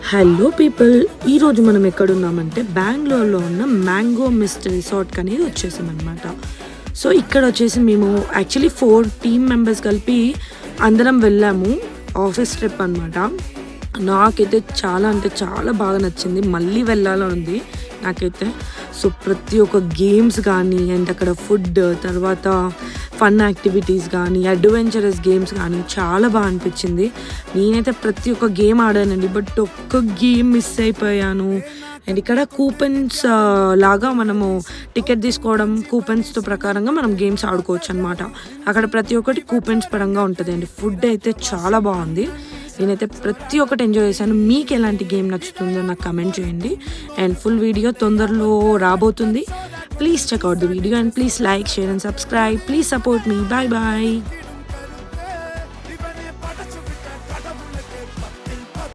Hello people, ఈరోజు మనం ఎక్కడున్నామంటే బెంగళూరులో ఉన్న మ్యాంగో మిస్ట్ రిసార్ట్కి అనేది వచ్చేసామన్నమాట. సో ఇక్కడ వచ్చేసి మేము యాక్చువల్లీ 4 టీమ్ మెంబర్స్ కలిపి అందరం వెళ్ళాము. ఆఫీస్ ట్రిప్ అనమాట. నాకైతే చాలా అంటే చాలా బాగా నచ్చింది. మళ్ళీ వెళ్ళాలని ఉంది నాకైతే. సో ప్రతి ఒక్క గేమ్స్ కానీ అండ్ అక్కడ ఫుడ్, తర్వాత ఫన్ యాక్టివిటీస్ కానీ, అడ్వెంచరస్ గేమ్స్ కానీ చాలా బాగా అనిపించింది. నేనైతే ప్రతి ఒక్క గేమ్ ఆడానండి, బట్ ఒక్క గేమ్ మిస్ అయిపోయాను. అండ్ ఇక్కడ కూపన్స్ లాగా మనము టికెట్ తీసుకోవడం, కూపన్స్తో ప్రకారంగా మనం గేమ్స్ ఆడుకోవచ్చు అనమాట. అక్కడ ప్రతి ఒక్కటి కూపన్స్ పరంగా ఉంటుంది అండి. ఫుడ్ అయితే చాలా బాగుంది. నేనైతే ప్రతి ఒక్కటి ఎంజాయ్ చేశాను. మీకు ఎలాంటి గేమ్ నచ్చుతుందో నాకు కమెంట్ చేయండి. అండ్ ఫుల్ వీడియో తొందరలో రాబోతుంది. Please check out the video and please like, share and subscribe. Please support me. Bye bye.